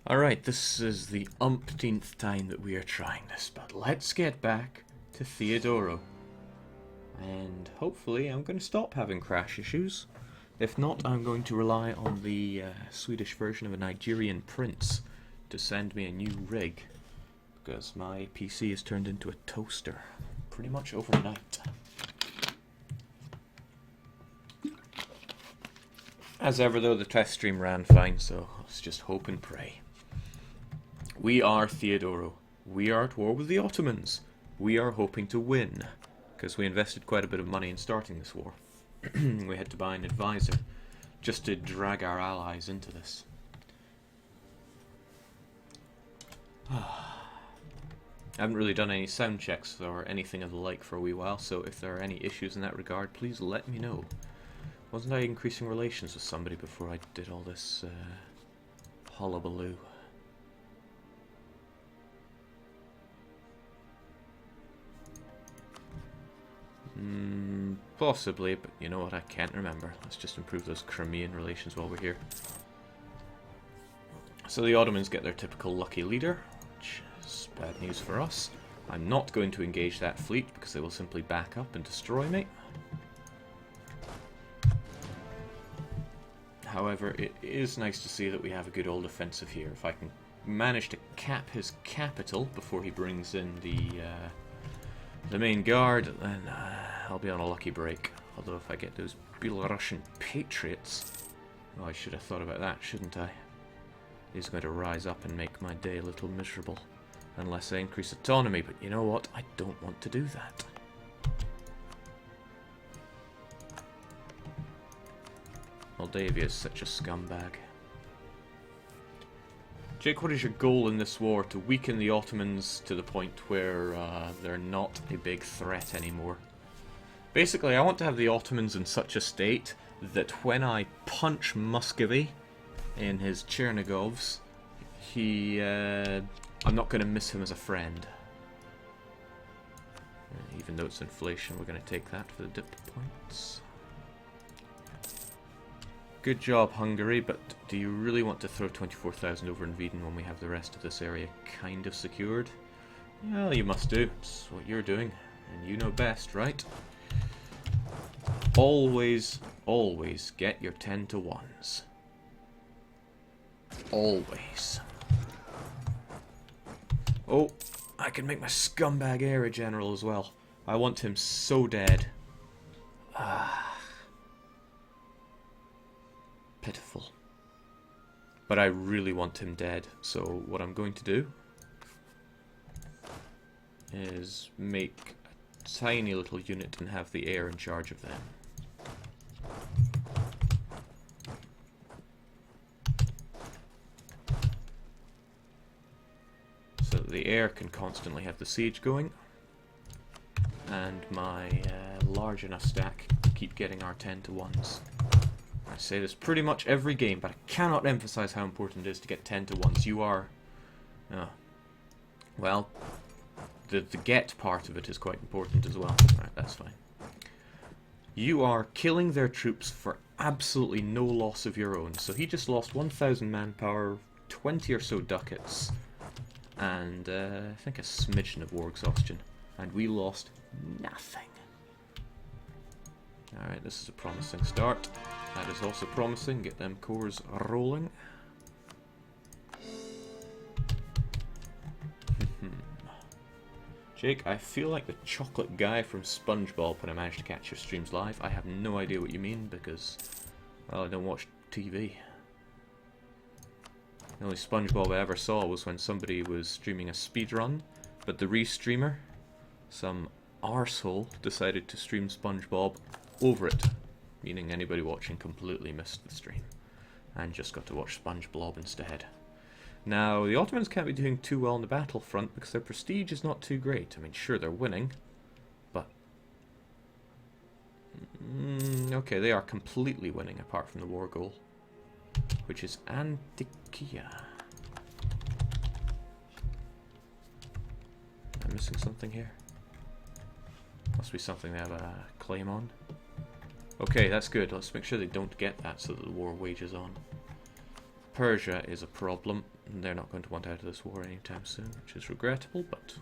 Alright, this is the umpteenth time that we are trying this, but let's get back to Theodoro. And hopefully I'm going to stop having crash issues. If not, I'm going to rely on the Swedish version of a Nigerian prince to send me a new rig, because my PC has turned into a toaster pretty much overnight. As ever though, the test stream ran fine, so let's just hope and pray. We are Theodoro. We are at war with the Ottomans. We are hoping to win, because we invested quite a bit of money in starting this war. We had to buy an advisor just to drag our allies into this. I haven't really done any sound checks or anything of the like for a wee while, so if there are any issues in that regard, please let me know. Wasn't I increasing relations with somebody before I did all this hullabaloo? Possibly, but you know what, I can't remember. Let's just improve those Crimean relations while we're here. So the Ottomans get their typical lucky leader, which is bad news for us. I'm not going to engage that fleet because they will simply back up and destroy me. However, it is nice to see that we have a good old offensive here. If I can manage to cap his capital before he brings in the main guard, then I'll be on a lucky break. Although if I get those Belarusian patriots, oh, I should have thought about that, shouldn't I? He's going to rise up and make my day a little miserable, unless I increase autonomy. But you know what? I don't want to do that. Moldavia is such a scumbag. Jake, what is your goal in this war? To weaken the Ottomans to the point where they're not a big threat anymore. Basically, I want to have the Ottomans in such a state that when I punch Muscovy in his Chernigovs, I'm not going to miss him as a friend. Even though it's inflation, we're going to take that for the dip points. Good job, Hungary, but do you really want to throw 24,000 over in Sweden when we have the rest of this area kind of secured? Well, you must do. It's what you're doing, and you know best, right? Always, always get your 10 to 1s. Always. Oh, I can make my scumbag area general as well. I want him so dead. Pitiful. But I really want him dead, so what I'm going to do is make a tiny little unit and have the air in charge of them. So that the air can constantly have the siege going, and my large enough stack can keep getting our 10 to 1s. I say this pretty much every game, but I cannot emphasize how important it is to get 10 to 1s. You are... well, the get part of it is quite important as well. Alright, that's fine. You are killing their troops for absolutely no loss of your own. So he just lost 1,000 manpower, 20 or so ducats, and I think a smidgen of war exhaustion. And we lost nothing. Alright, this is a promising start. That is also promising. Get them cores rolling. Jake, I feel like the chocolate guy from SpongeBob when I managed to catch your streams live. I have no idea what you mean because, well, I don't watch TV. The only SpongeBob I ever saw was when somebody was streaming a speedrun, but the restreamer, some arsehole, decided to stream SpongeBob over it. Meaning anybody watching completely missed the stream and just got to watch SpongeBob instead. Now, the Ottomans can't be doing too well on the battlefront because their prestige is not too great. I mean, sure, they're winning, but... okay, they are completely winning apart from the war goal, which is Antikia. I'm missing something here. Must be something they have a claim on. Okay, that's good. Let's make sure they don't get that so that the war wages on. Persia is a problem. they're not going to want out of this war anytime soon, which is regrettable, but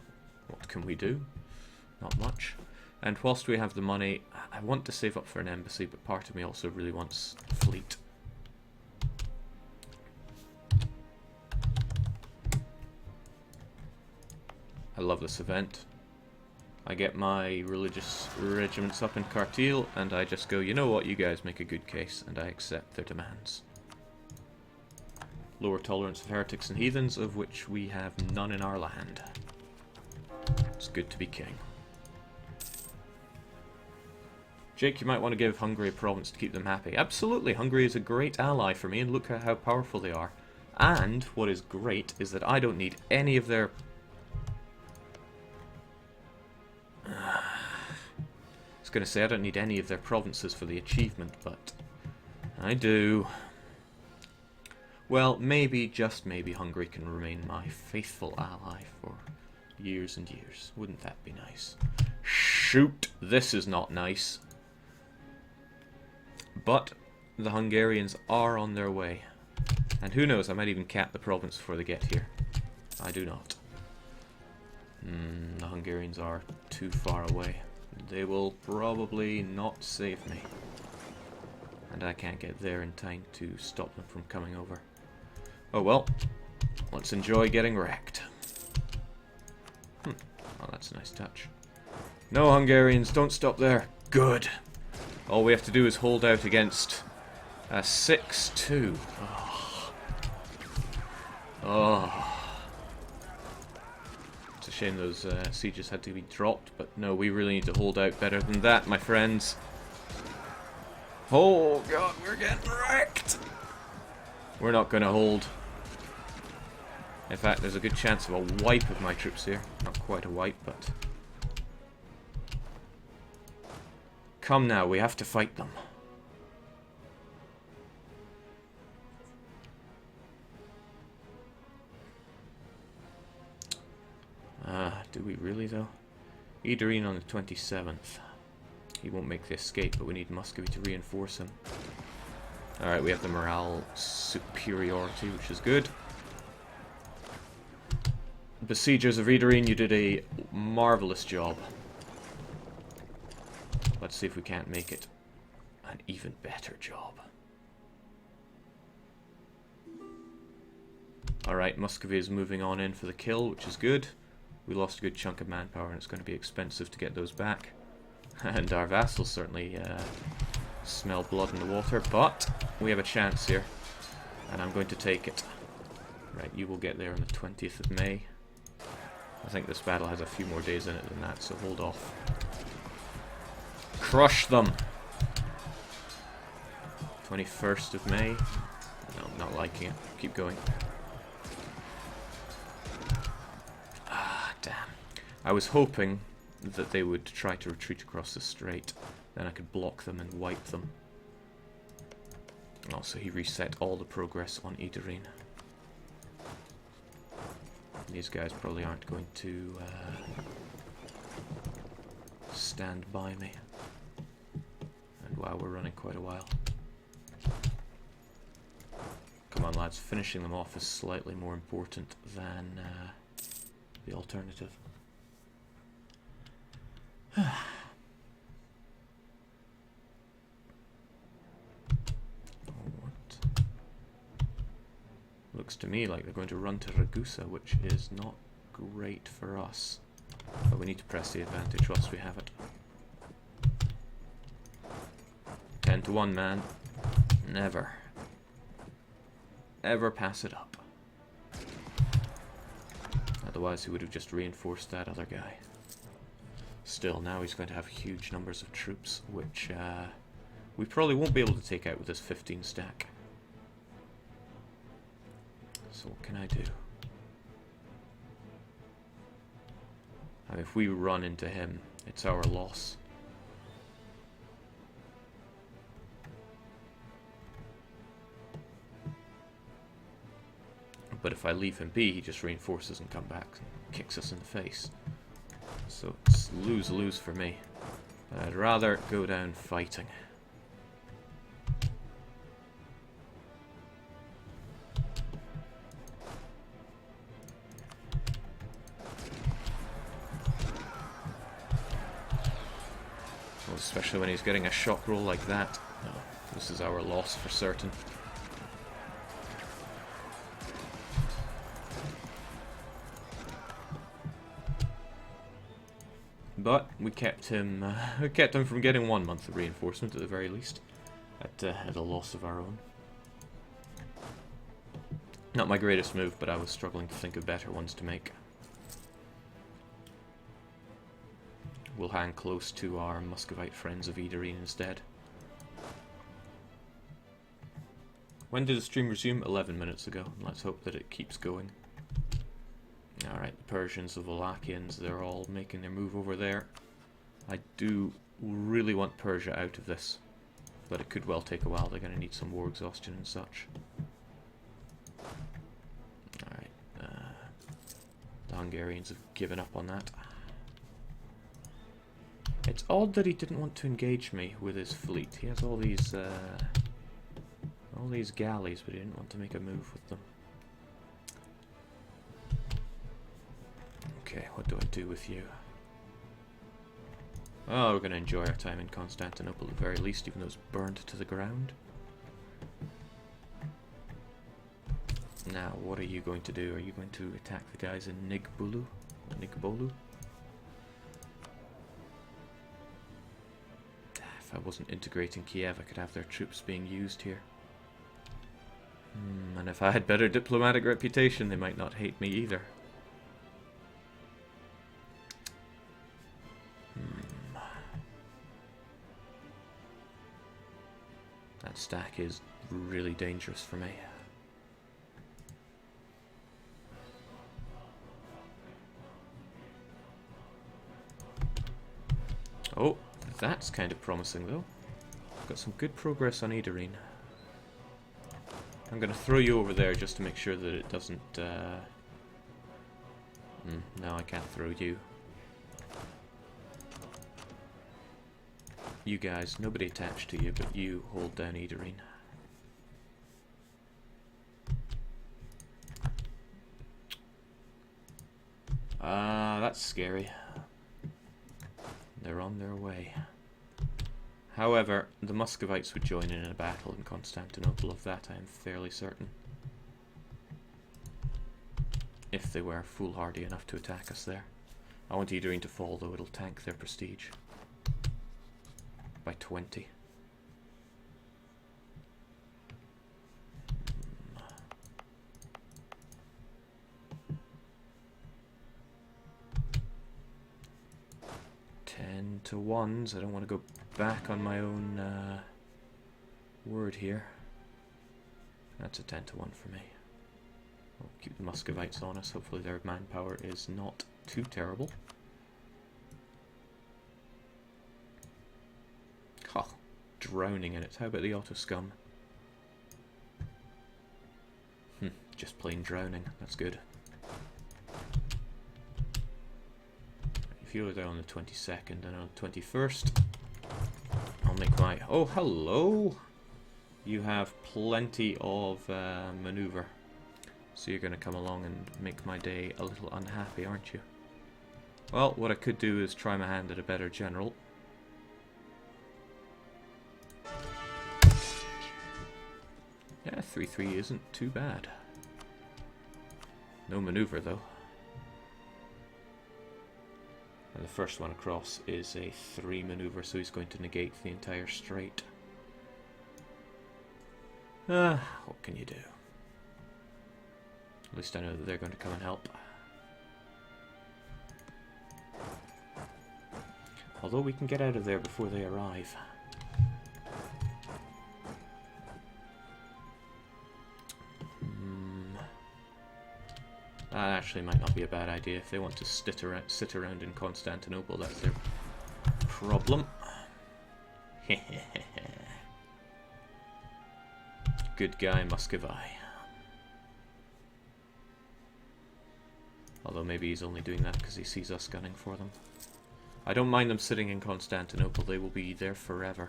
what can we do? Not much. And whilst we have the money, I want to save up for an embassy, but part of me also really wants a fleet. I love this event. I get my religious regiments up in Cartil, and I just go, you know what, you guys make a good case, and I accept their demands. Lower tolerance of heretics and heathens, of which we have none in our land. It's good to be king. Jake, you might want to give Hungary a province to keep them happy. Absolutely, Hungary is a great ally for me, and look at how powerful they are. And what is great is that I don't need any of their... I was going to say I don't need any of their provinces for the achievement, but I do. Well, maybe, just maybe, Hungary can remain my faithful ally for years and years. Wouldn't that be nice? Shoot! This is not nice. But the Hungarians are on their way. And who knows, I might even cap the province before they get here. I do not. The Hungarians are too far away. They will probably not save me. And I can't get there in time to stop them from coming over. Oh well, let's enjoy getting wrecked. Oh, that's a nice touch. No, Hungarians, don't stop there. Good. All we have to do is hold out against a 6-2. Oh. It's a shame those sieges had to be dropped, but no, we really need to hold out better than that, my friends. Oh god, we're getting wrecked! We're not going to hold. In fact, there's a good chance of a wipe of my troops here. Not quite a wipe, but... Come now, we have to fight them. Do we really though? Iderine on the 27th. He won't make the escape, but we need Muscovy to reinforce him. Alright, we have the morale superiority, which is good. Besiegers of Iderine, you did a marvellous job. Let's see if we can't make it an even better job. Alright, Muscovy is moving on in for the kill, which is good. We lost a good chunk of manpower, and it's going to be expensive to get those back. And our vassals certainly smell blood in the water, but we have a chance here, and I'm going to take it. Right, you will get there on the 20th of May. I think this battle has a few more days in it than that, so hold off. Crush them! 21st of May. No, not liking it. Keep going. Ah, damn. I was hoping that they would try to retreat across the strait. Then I could block them and wipe them. Also, he reset all the progress on Iderine. These guys probably aren't going to stand by me. And wow, we're running quite a while. Come on lads, finishing them off is slightly more important than the alternative. Looks to me like they're going to run to Ragusa, which is not great for us. But we need to press the advantage whilst we have it. 10 to 1, man. Never. Ever pass it up. Otherwise he would have just reinforced that other guy. Still, now he's going to have huge numbers of troops, which we probably won't be able to take out with this 15 stack. So what can I do? And if we run into him, it's our loss. But if I leave him be, he just reinforces and comes back and kicks us in the face. So it's lose-lose for me. But I'd rather go down fighting. Especially when he's getting a shock roll like that. No, this is our loss for certain. But we kept him from getting 1 month of reinforcement at the very least, at a loss of our own. Not my greatest move, but I was struggling to think of better ones to make. We'll hang close to our Muscovite friends of Idarine instead. When did the stream resume? 11 minutes ago. Let's hope that it keeps going. Alright, the Persians, the Wallachians, they're all making their move over there. I do really want Persia out of this, but it could well take a while. They're going to need some war exhaustion and such. Alright, the Hungarians have given up on that. It's odd that he didn't want to engage me with his fleet. He has all these galleys, but he didn't want to make a move with them. Okay, what do I do with you? Oh, we're going to enjoy our time in Constantinople at the very least, even though it's burned to the ground. Now, what are you going to do? Are you going to attack the guys in Nigbolu? Nigbolu? If I wasn't integrating Kiev, I could have their troops being used here. And if I had better diplomatic reputation, they might not hate me either. That stack is really dangerous for me. Oh, that's kind of promising though. Got some good progress on Idarine. I'm going to throw you over there just to make sure that it doesn't... no, I can't throw you. You guys, nobody attached to you, but you hold down Idarine. That's scary. They're on their way. However, the Muscovites would join in a battle in Constantinople, of that I am fairly certain. If they were foolhardy enough to attack us there. I want Idarine to fall, though it'll tank their prestige. By 20. To ones. I don't want to go back on my own word here. That's a 10 to 1 for me. I'll keep the Muscovites on us. Hopefully their manpower is not too terrible. Oh, drowning in it. How about the Otto scum? Just plain drowning. That's good. If you're there on the 22nd and on the 21st, I'll make my... Oh, hello! You have plenty of maneuver. So you're going to come along and make my day a little unhappy, aren't you? Well, what I could do is try my hand at a better general. Yeah, 3-3 isn't too bad. No maneuver, though. And the first one across is a 3 maneuver, so he's going to negate the entire strait. What can you do? At least I know that they're going to come and help. Although we can get out of there before they arrive. That actually might not be a bad idea. If they want to sit around in Constantinople, that's their problem. Good guy, Muscovite. Although maybe he's only doing that because he sees us gunning for them. I don't mind them sitting in Constantinople. They will be there forever.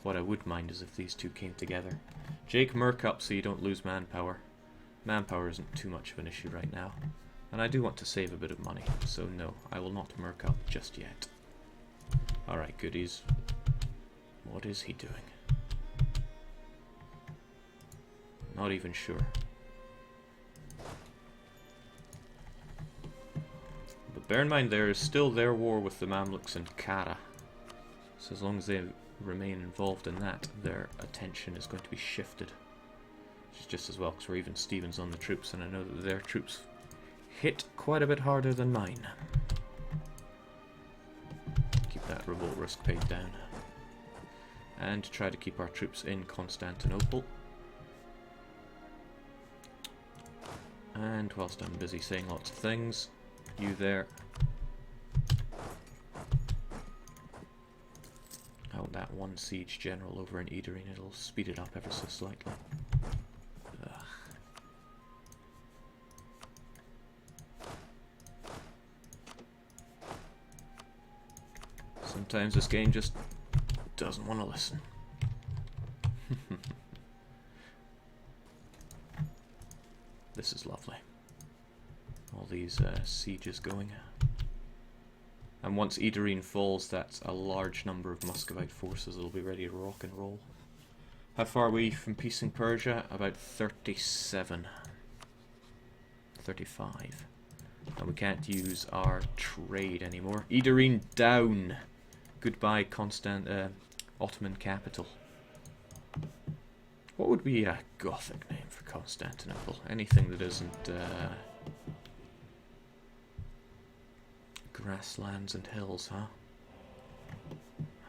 What I would mind is if these two came together. Jake, merc up so you don't lose manpower. Manpower isn't too much of an issue right now. And I do want to save a bit of money, so no, I will not merc up just yet. Alright, goodies. What is he doing? Not even sure. But bear in mind, there is still their war with the Mamluks and Kara. So as long as they remain involved in that, their attention is going to be shifted. Which is just as well, because we're even Stevens on the troops, and I know that their troops hit quite a bit harder than mine. Keep that revolt risk paid down. And try to keep our troops in Constantinople. And whilst I'm busy saying lots of things, you there. Oh, that one siege general over in Edirene, it'll speed it up ever so slightly. Ugh. Sometimes this game just doesn't want to listen. This is lovely. All these sieges going. And once Edirene falls, that's a large number of Muscovite forces that'll be ready to rock and roll. How far are we from peace in Persia? About 37. 35. And we can't use our trade anymore. Edirene down! Goodbye, Ottoman capital. What would be a Gothic name for Constantinople? Anything that isn't grasslands and hills, huh?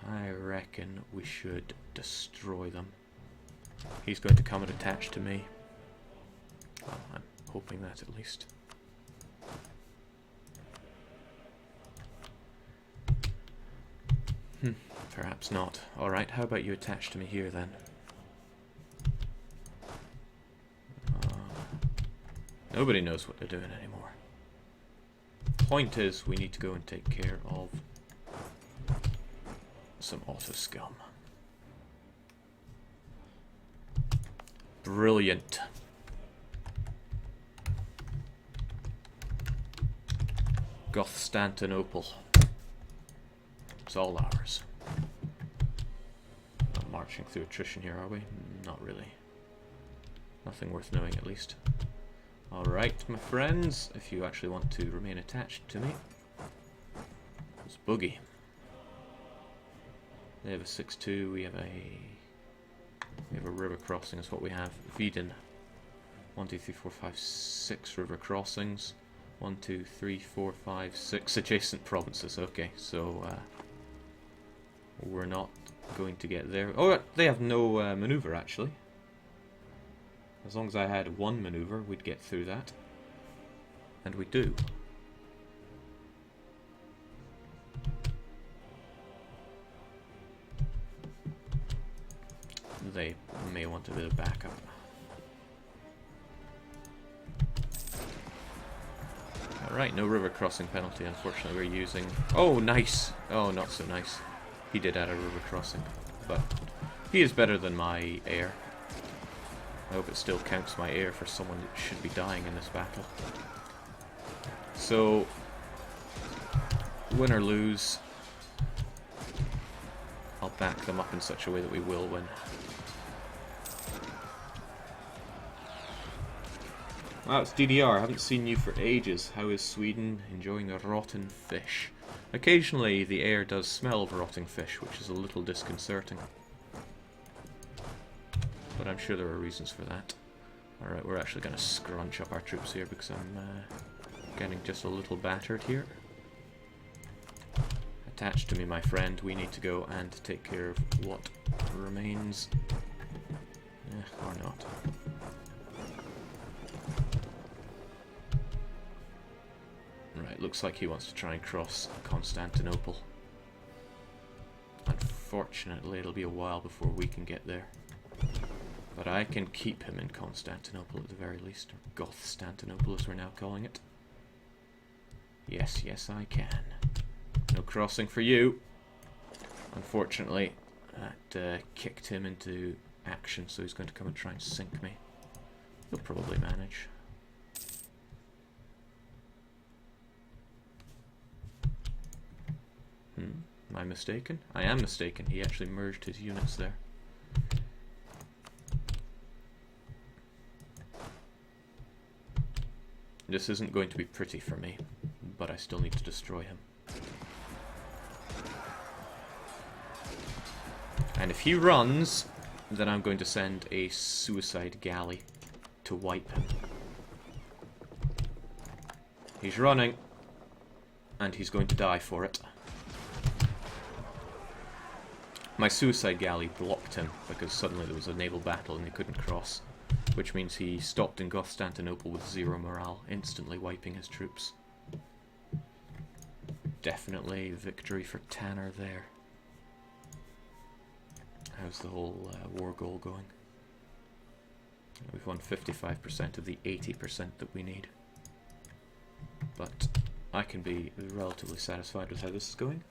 I reckon we should destroy them. He's going to come and attach to me. Well, I'm hoping that at least. Perhaps not. Alright, how about you attach to me here then? Nobody knows what they're doing anymore. Point is, we need to go and take care of some Otto scum. Brilliant. Constantinople. It's all ours. Not marching through attrition here, are we? Not really. Nothing worth knowing, at least. Alright, my friends, if you actually want to remain attached to me. It's Boogie. They have a 6-2, we have a river crossing is what we have. Vidin. 1, 2, 3, 4, 5, 6 river crossings. 1, 2, 3, 4, 5, 6 adjacent provinces. Okay, so we're not going to get there. Oh, they have no maneuver actually. As long as I had one maneuver, we'd get through that. And we do. They may want a bit of backup. Alright, no river crossing penalty, unfortunately we're using... Oh, nice! Oh, not so nice. He did add a river crossing. But he is better than my heir. I hope it still counts my heir for someone that should be dying in this battle. So, win or lose, I'll back them up in such a way that we will win. Wow, it's DDR. I haven't seen you for ages. How is Sweden? Enjoying the rotten fish. Occasionally the air does smell of rotting fish, which is a little disconcerting. But I'm sure there are reasons for that. Alright, we're actually going to scrunch up our troops here because I'm getting just a little battered here. Attach to me, my friend. We need to go and take care of what remains. Or not. Right, looks like he wants to try and cross Constantinople. Unfortunately, it'll be a while before we can get there. But I can keep him in Constantinople at the very least, or Gothstantinople as we're now calling it. Yes, yes I can. No crossing for you. Unfortunately, that kicked him into action, so he's going to come and try and sink me. He'll probably manage. Am I mistaken? I am mistaken. He actually merged his units there. This isn't going to be pretty for me, but I still need to destroy him. And if he runs, then I'm going to send a suicide galley to wipe him. He's running, and he's going to die for it. My suicide galley blocked him because suddenly there was a naval battle and he couldn't cross, which means he stopped in Constantinople with 0 morale, instantly wiping his troops. Definitely victory for Tanner there. How's the whole war goal going? We've won 55% of the 80% that we need. But I can be relatively satisfied with how this is going.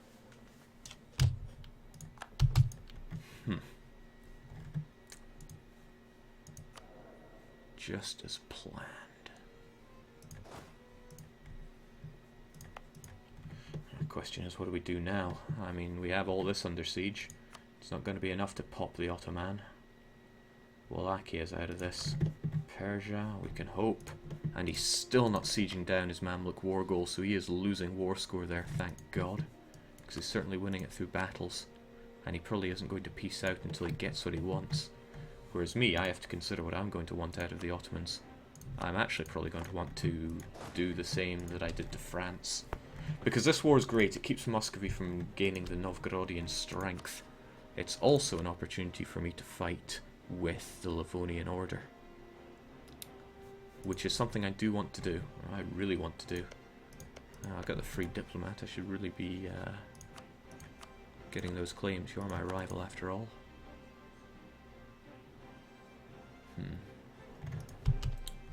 Just as planned. The question is, what do we do now? I mean, we have all this under siege. It's not going to be enough to pop the Ottoman. Wallachia is out of this. Persia, we can hope. And he's still not sieging down his Mamluk war goal, so he is losing war score there, thank God. Because he's certainly winning it through battles. And he probably isn't going to peace out until he gets what he wants. Whereas me, I have to consider what I'm going to want out of the Ottomans. I'm actually probably going to want to do the same that I did to France. Because this war is great, it keeps Muscovy from gaining the Novgorodian strength. It's also an opportunity for me to fight with the Livonian Order. Which is something I do want to do. I really want to do. I've got the free diplomat, I should really be getting those claims. You are my rival after all.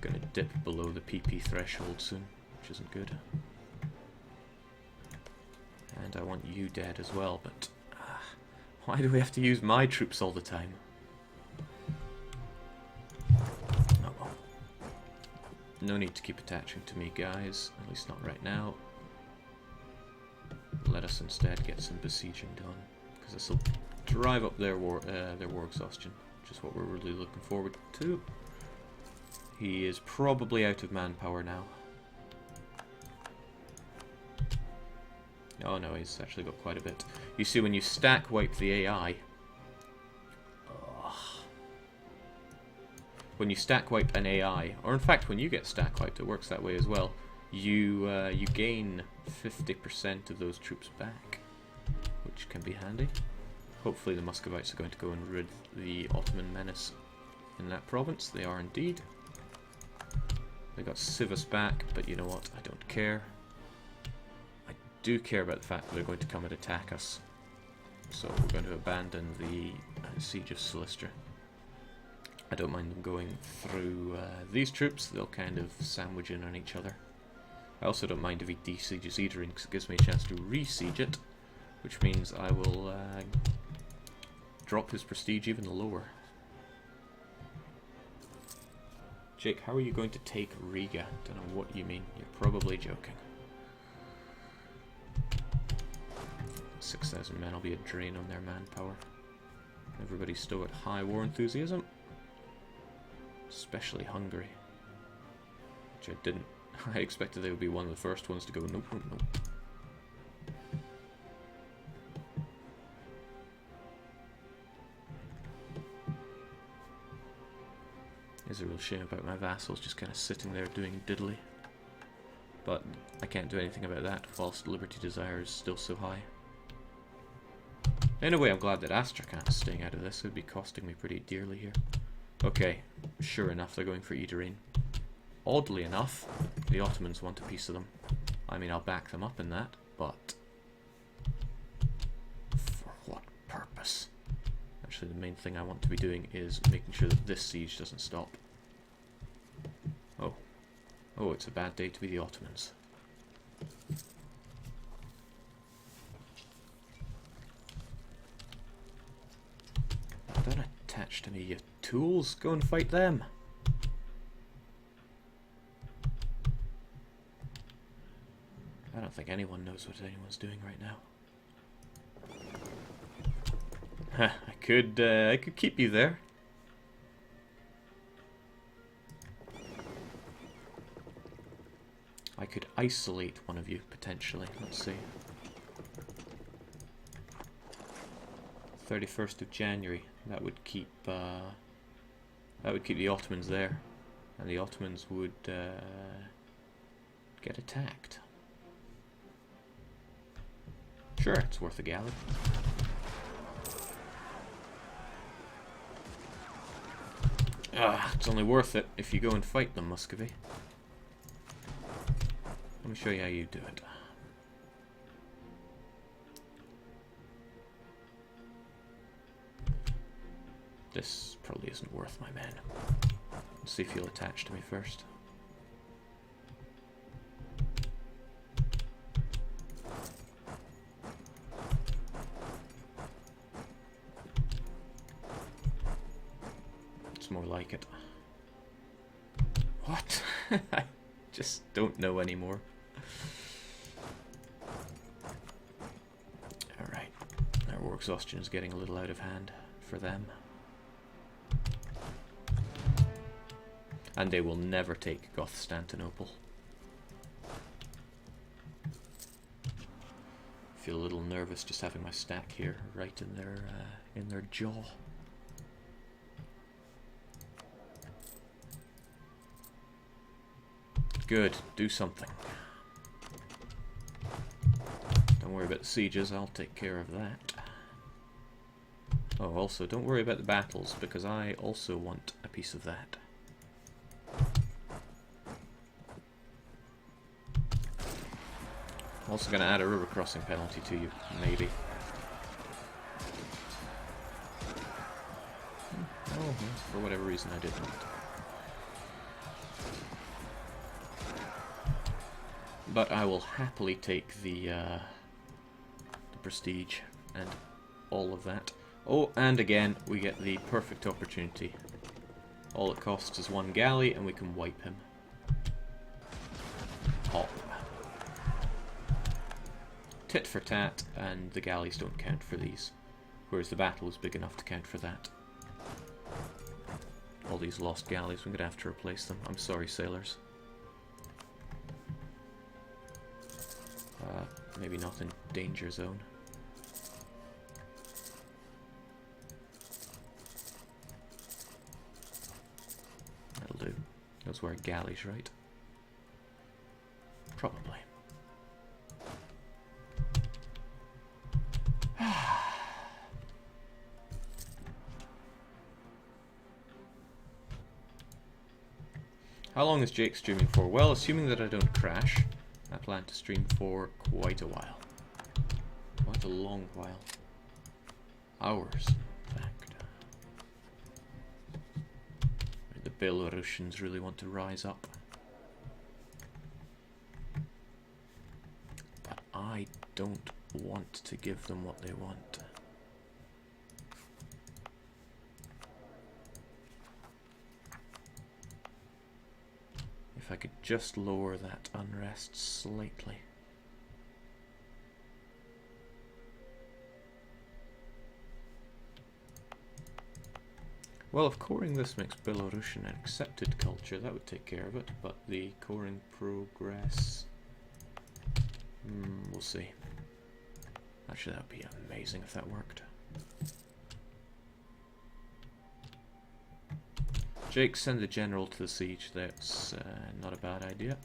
Gonna dip below the PP threshold soon, which isn't good. And I want you dead as well, but why do we have to use my troops all the time? Oh well. No need to keep attaching to me, guys. At least not right now. Let us instead get some besieging done, because this will drive up their war exhaustion, which is what we're really looking forward to. He is probably out of manpower now. Oh no, he's actually got quite a bit. You see, when you stack wipe the AI... When you stack wipe an AI, or in fact when you get stack wiped, it works that way as well, you gain 50% of those troops back, which can be handy. Hopefully the Muscovites are going to go and rid the Ottoman menace in that province. They are indeed. They got Sivas back, but you know what? I don't care. I do care about the fact that they're going to come and attack us. So we're going to abandon the siege of Silistra. I don't mind them going through these troops. They'll kind of sandwich in on each other. I also don't mind if he de-sieges Idrin, because it gives me a chance to re-siege it, which means I will drop his prestige even lower. Jake, how are you going to take Riga? Don't know what you mean. You're probably joking. 6,000 men will be a drain on their manpower. Everybody's still at high war enthusiasm. Especially Hungary. Which I didn't. I expected they would be one of the first ones to go, nope, nope, nope. It's a real shame about my vassals just kind of sitting there doing diddly. But I can't do anything about that whilst Liberty Desire is still so high. In a way, I'm glad that Astrakhan's staying out of this. It would be costing me pretty dearly here. Okay, sure enough, they're going for Idrin. Oddly enough, the Ottomans want a piece of them. I mean, I'll back them up in that, but for what purpose? Actually, the main thing I want to be doing is making sure that this siege doesn't stop. Oh. Oh, it's a bad day to be the Ottomans. Don't attach to me, you tools. Go and fight them. I don't think anyone knows what anyone's doing right now. I could keep you there. I could isolate one of you, potentially. Let's see. 31st of January. That would keep the Ottomans there. And the Ottomans would get attacked. Sure, it's worth a galley. It's only worth it if you go and fight them, Muscovy. Let me show you how you do it. This probably isn't worth my men. Let's see if you'll attach to me first. It's more like it. What? I just don't know anymore. Alright. Our war exhaustion is getting a little out of hand for them. And they will never take Constantinople. Feel a little nervous just having my stack here right in their jaw. Good, do something. Don't worry about the sieges, I'll take care of that. Oh, also, don't worry about the battles, because I also want a piece of that. I'm also going to add a river crossing penalty to you, maybe. Oh, for whatever reason I did not. But I will happily take the prestige and all of that. Oh, and again, we get the perfect opportunity. All it costs is one galley, and we can wipe him. Pop. Tit for tat, and the galleys don't count for these. Whereas the battle is big enough to count for that. All these lost galleys, we're going to have to replace them. I'm sorry, sailors. Maybe not in danger zone. That'll do. Those were galleys, right? Probably. How long is Jake streaming for? Well, assuming that I don't crash, I plan to stream for quite a while. Quite a long while. Hours, in fact. The Belarusians really want to rise up. But I don't want to give them what they want. If I could just lower that unrest slightly. Well, if coring this makes Belarusian an accepted culture, that would take care of it, but the coring progress... we'll see. Actually, that would be amazing if that worked. Jake, send the general to the siege. That's not a bad idea.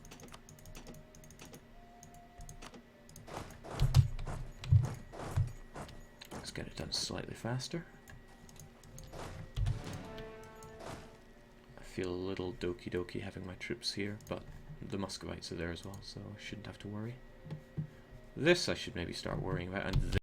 Let's get it done slightly faster. I feel a little doki doki having my troops here, but the Muscovites are there as well, so I shouldn't have to worry. This I should maybe start worrying about, and